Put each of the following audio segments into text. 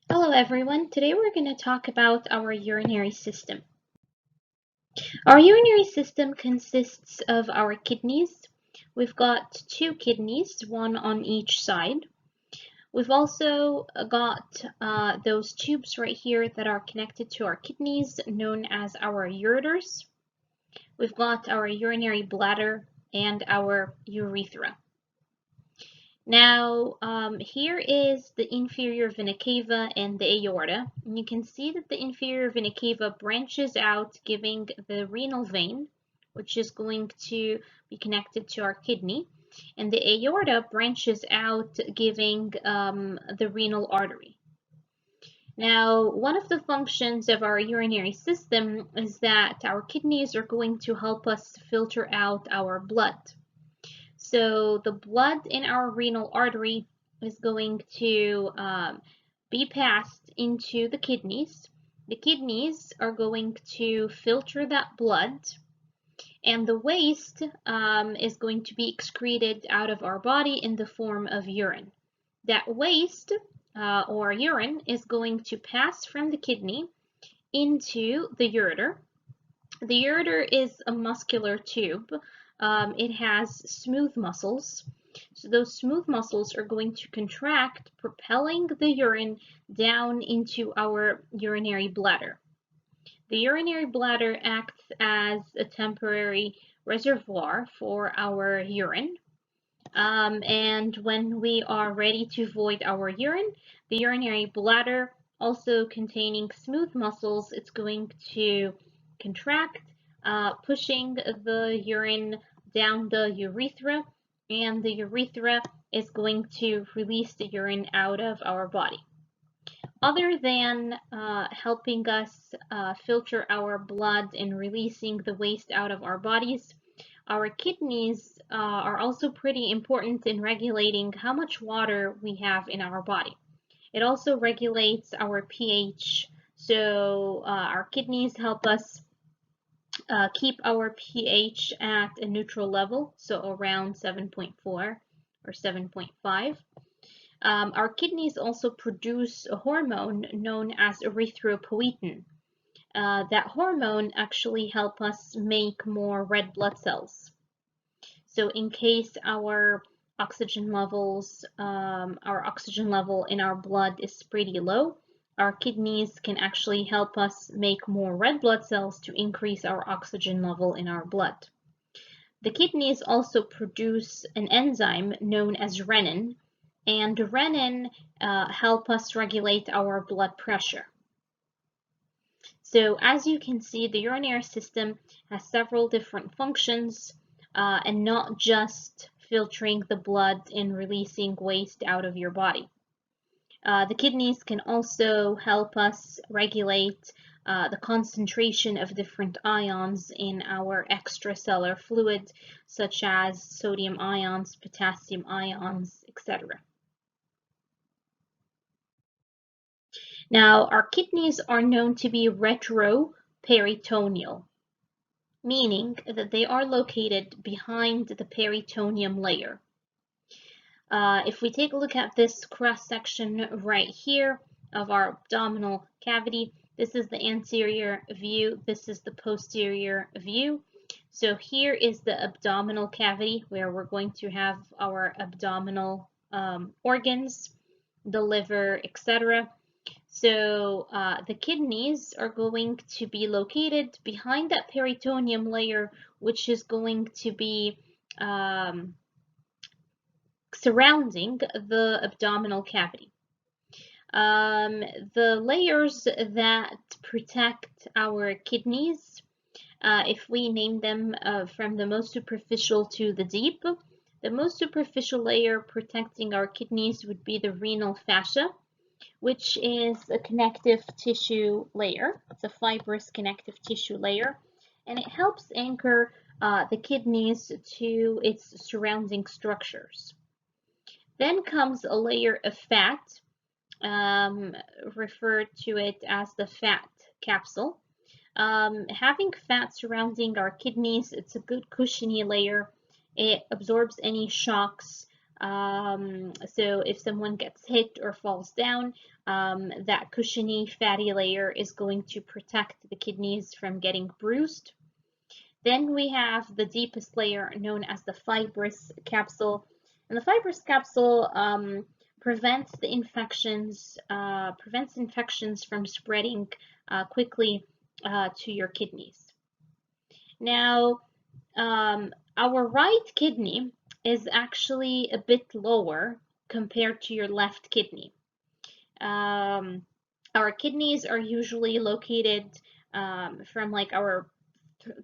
Hello everyone, today we're going to talk about our urinary system. Our urinary system consists of our kidneys. We've got two kidneys, one on each side. We've also got those tubes right here that are connected to our kidneys, known as our ureters. We've got our urinary bladder and our urethra. Now, here is the inferior vena cava and the aorta. And you can see that the inferior vena cava branches out, giving the renal vein, which is going to be connected to our kidney. And the aorta branches out, giving the renal artery. Now, one of the functions of our urinary system is that our kidneys are going to help us filter out our blood. So the blood in our renal artery is going to be passed into the kidneys. The kidneys are going to filter that blood, and the waste is going to be excreted out of our body in the form of urine. That waste or urine is going to pass from the kidney into the ureter. The ureter is a muscular tube. It has smooth muscles. So those smooth muscles are going to contract, propelling the urine down into our urinary bladder. The urinary bladder acts as a temporary reservoir for our urine. And when we are ready to void our urine, the urinary bladder, also containing smooth muscles, it's going to contract, pushing the urine down the urethra, and the urethra is going to release the urine out of our body. Other than helping us filter our blood and releasing the waste out of our bodies, our kidneys are also pretty important in regulating how much water we have in our body. It also regulates our pH, so our kidneys help us keep our pH at a neutral level, so around 7.4 or 7.5. Our kidneys also produce a hormone known as erythropoietin. That hormone actually helps us make more red blood cells. So in case our oxygen level in our blood is pretty low, our kidneys can actually help us make more red blood cells to increase our oxygen level in our blood. The kidneys also produce an enzyme known as renin, and renin help us regulate our blood pressure. So as you can see, the urinary system has several different functions, and not just filtering the blood and releasing waste out of your body. The kidneys can also help us regulate the concentration of different ions in our extracellular fluid, such as sodium ions, potassium ions, etc. Now, our kidneys are known to be retroperitoneal, meaning that they are located behind the peritoneum layer. If we take a look at this cross-section right here of our abdominal cavity, this is the anterior view, this is the posterior view. So here is the abdominal cavity where we're going to have our abdominal organs, the liver, etc. So the kidneys are going to be located behind that peritoneum layer, which is going to be surrounding the abdominal cavity. The layers that protect our kidneys, if we name them from the most superficial to the deep, the most superficial layer protecting our kidneys would be the renal fascia, which is a connective tissue layer. It's a fibrous connective tissue layer, and it helps anchor the kidneys to its surrounding structures. Then comes a layer of fat, referred to it as the fat capsule. Having fat surrounding our kidneys, it's a good cushiony layer. It absorbs any shocks So if someone gets hit or falls down, that cushiony fatty layer is going to protect the kidneys from getting bruised. Then we have the deepest layer known as the fibrous capsule. And the fibrous capsule prevents infections from spreading quickly to your kidneys. Now, our right kidney is actually a bit lower compared to your left kidney. Our kidneys are usually located from like our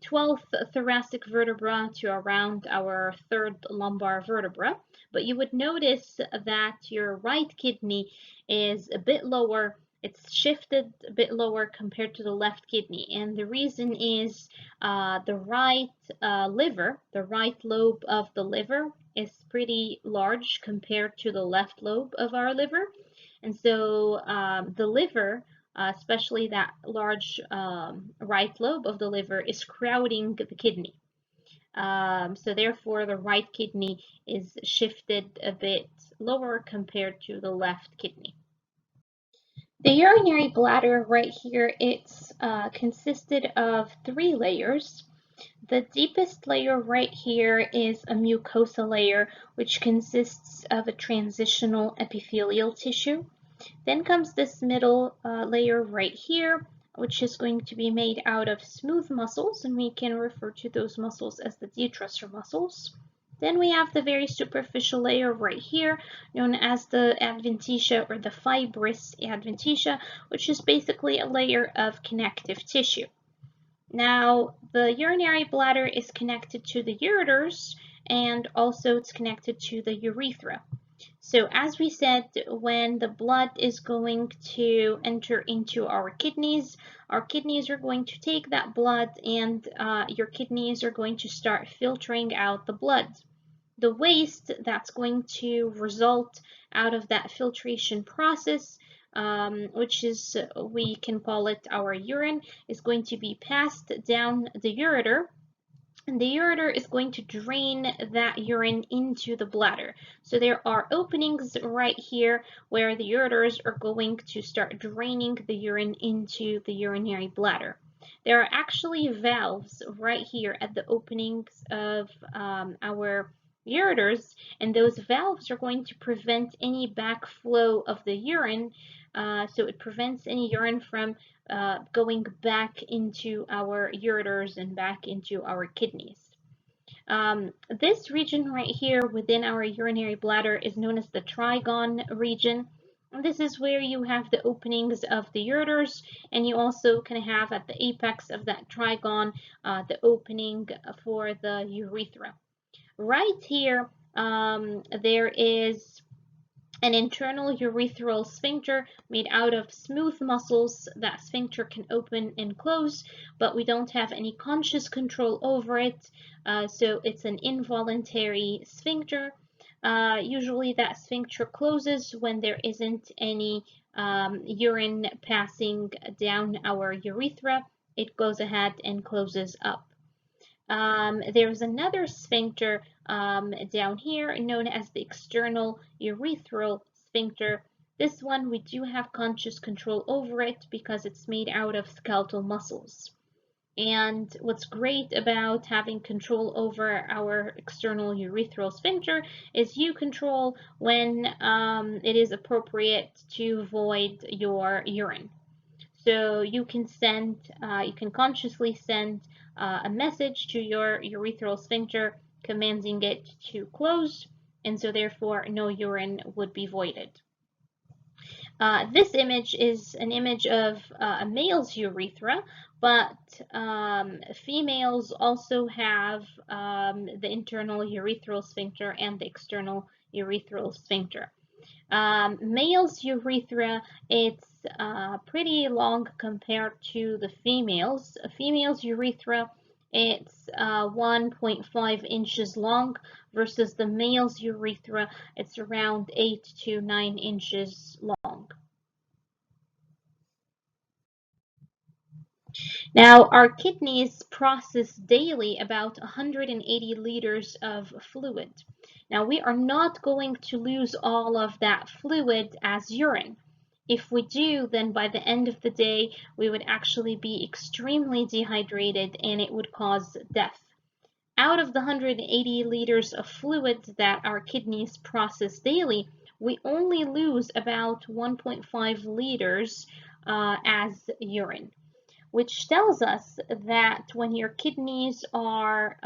12th thoracic vertebra to around our 3rd lumbar vertebra, but you would notice that your right kidney is a bit lower. It's shifted a bit lower compared to the left kidney, and the reason is the right liver, the right lobe of the liver is pretty large compared to the left lobe of our liver, and so the liver, especially that large right lobe of the liver, is crowding the kidney. So therefore, the right kidney is shifted a bit lower compared to the left kidney. The urinary bladder right here, it's consisted of 3 layers. The deepest layer right here is a mucosa layer, which consists of a transitional epithelial tissue. Then comes this middle layer right here, which is going to be made out of smooth muscles, and we can refer to those muscles as the detrusor muscles. Then we have the very superficial layer right here, known as the adventitia or the fibrous adventitia, which is basically a layer of connective tissue. Now, the urinary bladder is connected to the ureters, and also it's connected to the urethra. So as we said, when the blood is going to enter into our kidneys are going to take that blood, and your kidneys are going to start filtering out the blood. The waste that's going to result out of that filtration process, which is, we can call it our urine, is going to be passed down the ureter. And the ureter is going to drain that urine into the bladder. So there are openings right here where the ureters are going to start draining the urine into the urinary bladder. There are actually valves right here at the openings of our ureters, and those valves are going to prevent any backflow of the urine. So it prevents any urine from going back into our ureters and back into our kidneys. This region right here within our urinary bladder is known as the Trigon Region. And this is where you have the openings of the ureters, and you also can have at the apex of that trigon the opening for the urethra. Right here, there is an internal urethral sphincter made out of smooth muscles. That sphincter can open and close, but we don't have any conscious control over it, so it's an involuntary sphincter. Usually that sphincter closes when there isn't any urine passing down our urethra. It goes ahead and closes up. There's another sphincter down here known as the external urethral sphincter. This one, we do have conscious control over it because it's made out of skeletal muscles. And what's great about having control over our external urethral sphincter is you control when it is appropriate to void your urine. So you can consciously send a message to your urethral sphincter commanding it to close, and so therefore no urine would be voided. This image is an image of a male's urethra, but females also have the internal urethral sphincter and the external urethral sphincter. Male's urethra, it's pretty long compared to the females. A female's urethra, it's 1.5 inches long versus the male's urethra, it's around 8 to 9 inches long. Now, our kidneys process daily about 180 liters of fluid. Now, we are not going to lose all of that fluid as urine. If we do, then by the end of the day, we would actually be extremely dehydrated and it would cause death. Out of the 180 liters of fluid that our kidneys process daily, we only lose about 1.5 liters as urine, which tells us that when your kidneys are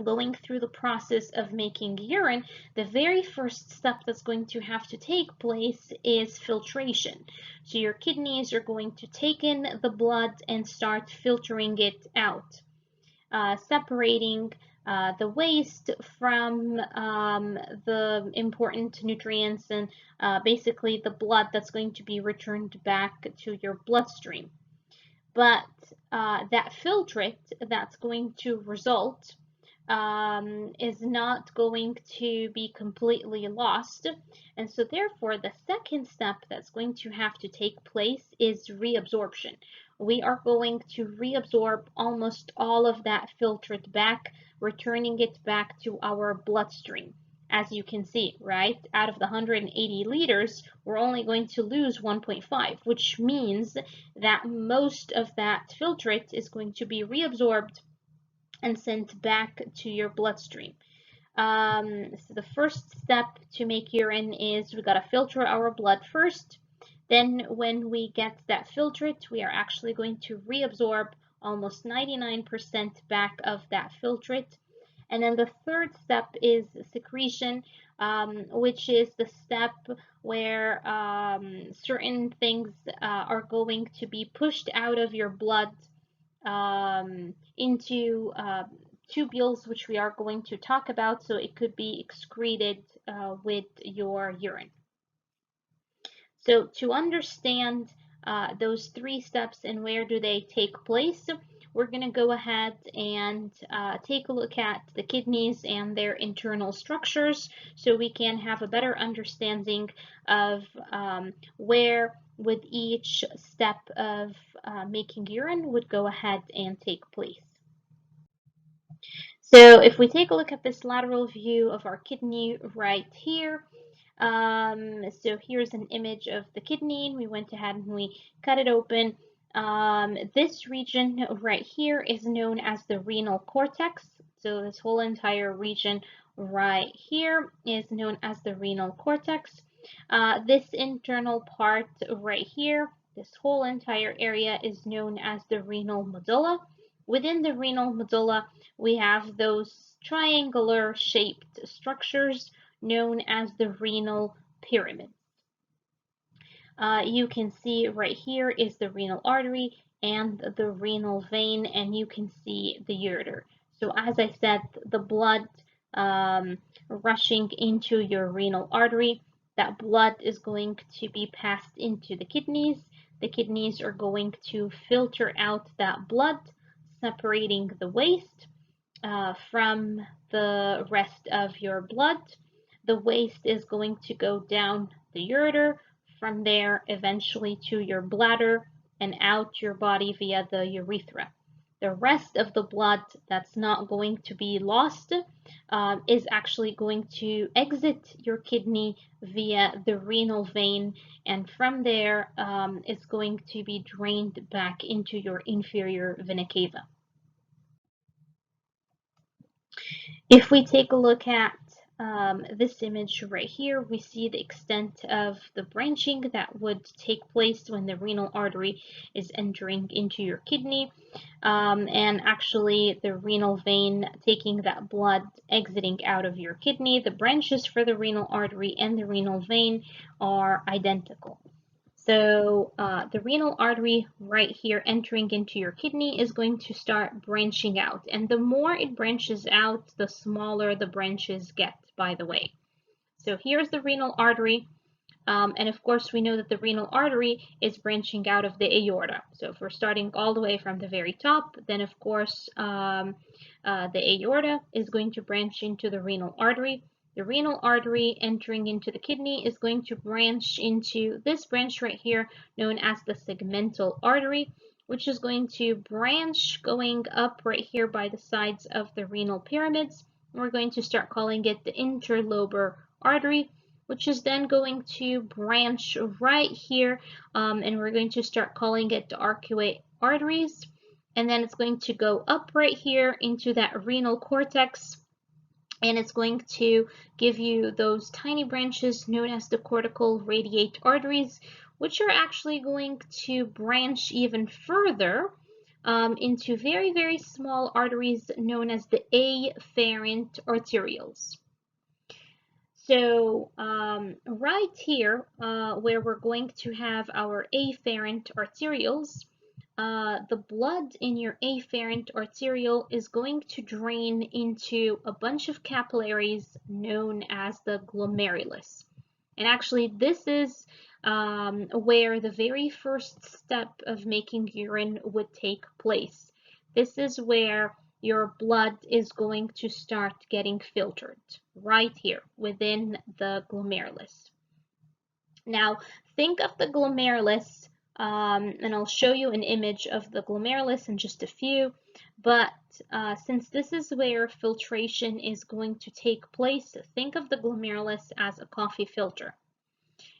going through the process of making urine, the very first step that's going to have to take place is filtration. So your kidneys are going to take in the blood and start filtering it out, separating the waste from the important nutrients and basically the blood that's going to be returned back to your bloodstream. But that filtrate that's going to result is not going to be completely lost. And so therefore, the second step that's going to have to take place is reabsorption. We are going to reabsorb almost all of that filtrate back, returning it back to our bloodstream. As you can see, right, out of the 180 liters, we're only going to lose 1.5, which means that most of that filtrate is going to be reabsorbed and sent back to your bloodstream. So the first step to make urine is we gotta filter our blood first. Then when we get that filtrate, we are actually going to reabsorb almost 99% back of that filtrate. And then the third step is secretion, which is the step where certain things are going to be pushed out of your blood into tubules, which we are going to talk about, so it could be excreted with your urine. So to understand those three steps and where do they take place, we're going to go ahead and take a look at the kidneys and their internal structures so we can have a better understanding of where with each step of making urine would go ahead and take place. So if we take a look at this lateral view of our kidney right here, so here's an image of the kidney. We went ahead and we cut it open. This region right here is known as the renal cortex. So this whole entire region right here is known as the renal cortex. This internal part right here, this whole entire area is known as the renal medulla. Within the renal medulla, we have those triangular shaped structures known as the renal pyramid. You can see right here is the renal artery and the renal vein, and you can see the ureter. So as I said, the blood rushing into your renal artery, that blood is going to be passed into the kidneys. The kidneys are going to filter out that blood, separating the waste from the rest of your blood. The waste is going to go down the ureter, from there eventually to your bladder and out your body via the urethra. The rest of the blood that's not going to be lost is actually going to exit your kidney via the renal vein, and from there it's going to be drained back into your inferior vena cava. If we take a look at this image right here, we see the extent of the branching that would take place when the renal artery is entering into your kidney, and actually the renal vein taking that blood exiting out of your kidney. The branches for the renal artery and the renal vein are identical. So the renal artery right here entering into your kidney is going to start branching out. And the more it branches out, the smaller the branches get, by the way. So here's the renal artery. And of course, we know that the renal artery is branching out of the aorta. So if we're starting all the way from the very top, then of course, the aorta is going to branch into the renal artery. The renal artery entering into the kidney is going to branch into this branch right here, known as the segmental artery, which is going to branch going up right here by the sides of the renal pyramids. We're going to start calling it the interlobar artery, which is then going to branch right here, and we're going to start calling it the arcuate arteries. And then it's going to go up right here into that renal cortex, and it's going to give you those tiny branches known as the cortical radiate arteries, which are actually going to branch even further into very, very small arteries known as the afferent arterioles. So right here, where we're going to have our afferent arterioles, the blood in your afferent arteriole is going to drain into a bunch of capillaries known as the glomerulus. And actually, this is where the very first step of making urine would take place. This is where your blood is going to start getting filtered, right here within the glomerulus. Now, think of the glomerulus, and I'll show you an image of the glomerulus in just a few, but since this is where filtration is going to take place, think of the glomerulus as a coffee filter.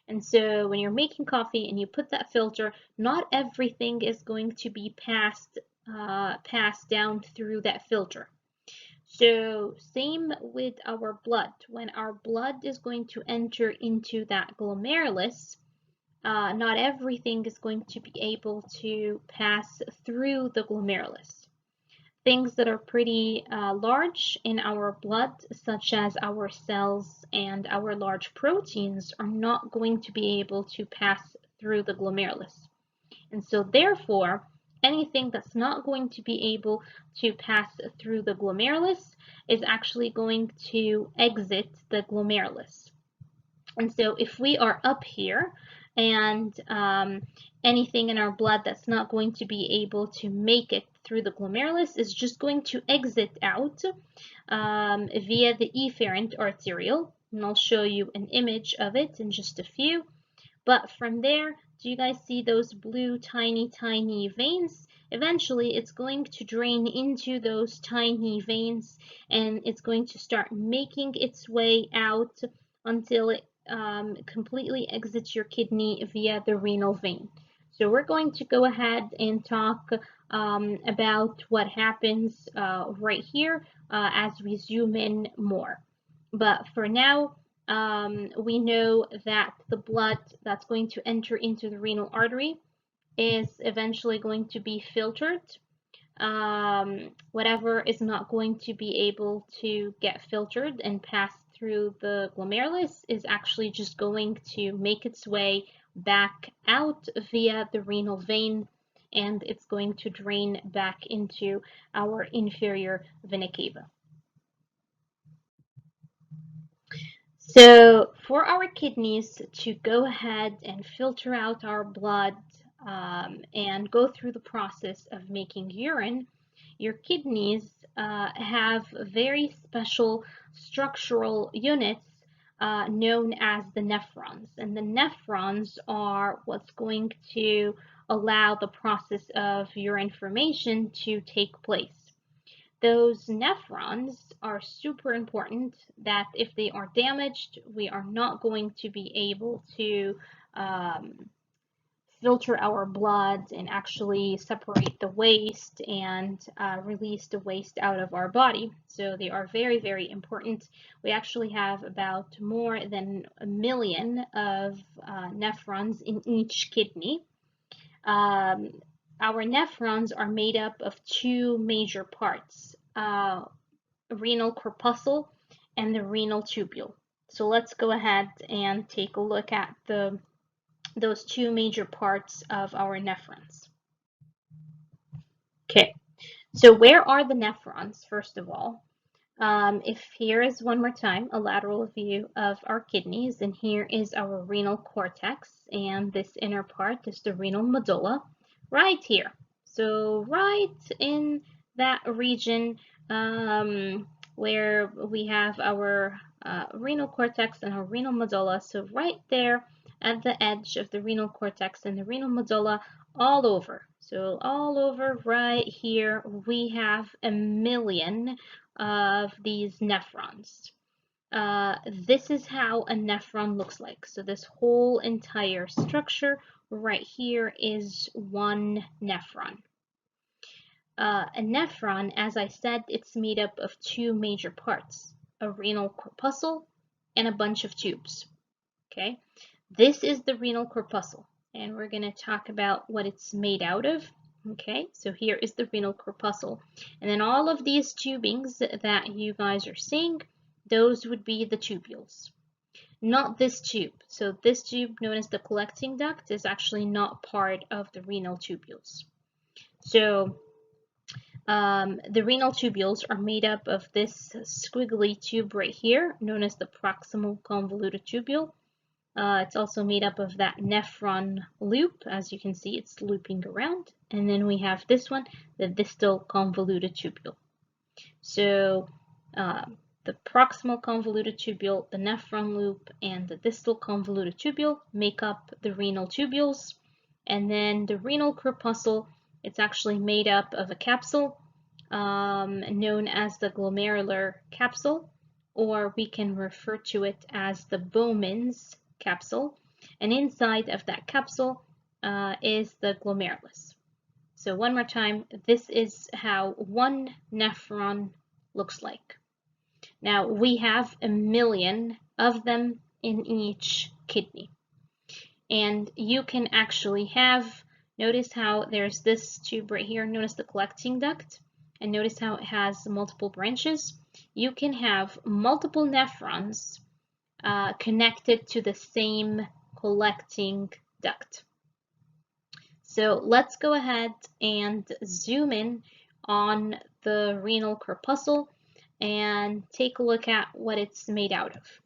And so when you're making coffee and you put that filter, not everything is going to be passed down through that filter. So same with our blood. When our blood is going to enter into that glomerulus, not everything is going to be able to pass through the glomerulus. Things that are pretty large in our blood, such as our cells and our large proteins, are not going to be able to pass through the glomerulus. And so therefore, anything that's not going to be able to pass through the glomerulus is actually going to exit the glomerulus. And so if we are up here and anything in our blood that's not going to be able to make it through the glomerulus is just going to exit out via the efferent arteriole, and I'll show you an image of it in just a few. But from there, do you guys see those blue tiny veins? Eventually, it's going to drain into those tiny veins, and it's going to start making its way out until it completely exits your kidney via the renal vein. So we're going to go ahead and talk about what happens right here as we zoom in more. But for now, we know that the blood that's going to enter into the renal artery is eventually going to be filtered. Whatever is not going to be able to get filtered and pass through the glomerulus is actually just going to make its way back out via the renal vein, and it's going to drain back into our inferior vena cava. So for our kidneys to go ahead and filter out our blood and go through the process of making urine, your kidneys have very special structural units known as the nephrons. And the nephrons are what's going to allow the process of urine formation to take place. Those nephrons are super important, that if they are damaged, we are not going to be able to filter our blood and actually separate the waste and release the waste out of our body. So they are very, very important. We actually have about more than 1 million of nephrons in each kidney. Our nephrons are made up of 2 major parts, renal corpuscle and the renal tubule. So let's go ahead and take a look at those 2 major parts of our nephrons. Okay, so where are the nephrons, first of all? If here is one more time a lateral view of our kidneys, and here is our renal cortex, and this inner part is the renal medulla, right here. So right in that region where we have our renal cortex and our renal medulla, so right there at the edge of the renal cortex and the renal medulla, all over. So all over right here, we have 1,000,000 of these nephrons. This is how a nephron looks like. So this whole entire structure right here is one nephron. A nephron, as I said, it's made up of two major parts, a renal corpuscle and a bunch of tubes. Okay, this is the renal corpuscle, and we're going to talk about what it's made out of. Okay, so here is the renal corpuscle, and then all of these tubings that you guys are seeing, those would be the tubules. Not this tube. So this tube, known as the collecting duct, is actually not part of the renal tubules. So the renal tubules are made up of this squiggly tube right here, known as the proximal convoluted tubule. It's also made up of that nephron loop. As you can see, it's looping around. And then we have this one, the distal convoluted tubule. So the proximal convoluted tubule, the nephron loop, and the distal convoluted tubule make up the renal tubules. And then the renal corpuscle, it's actually made up of a capsule known as the glomerular capsule, or we can refer to it as the Bowman's capsule. And inside of that capsule is the glomerulus. So one more time, this is how one nephron looks like. Now we have 1,000,000 of them in each kidney. And you can actually have, notice how there's this tube right here known as the collecting duct, and notice how it has multiple branches. You can have multiple nephrons connected to the same collecting duct. So let's go ahead and zoom in on the renal corpuscle and take a look at what it's made out of.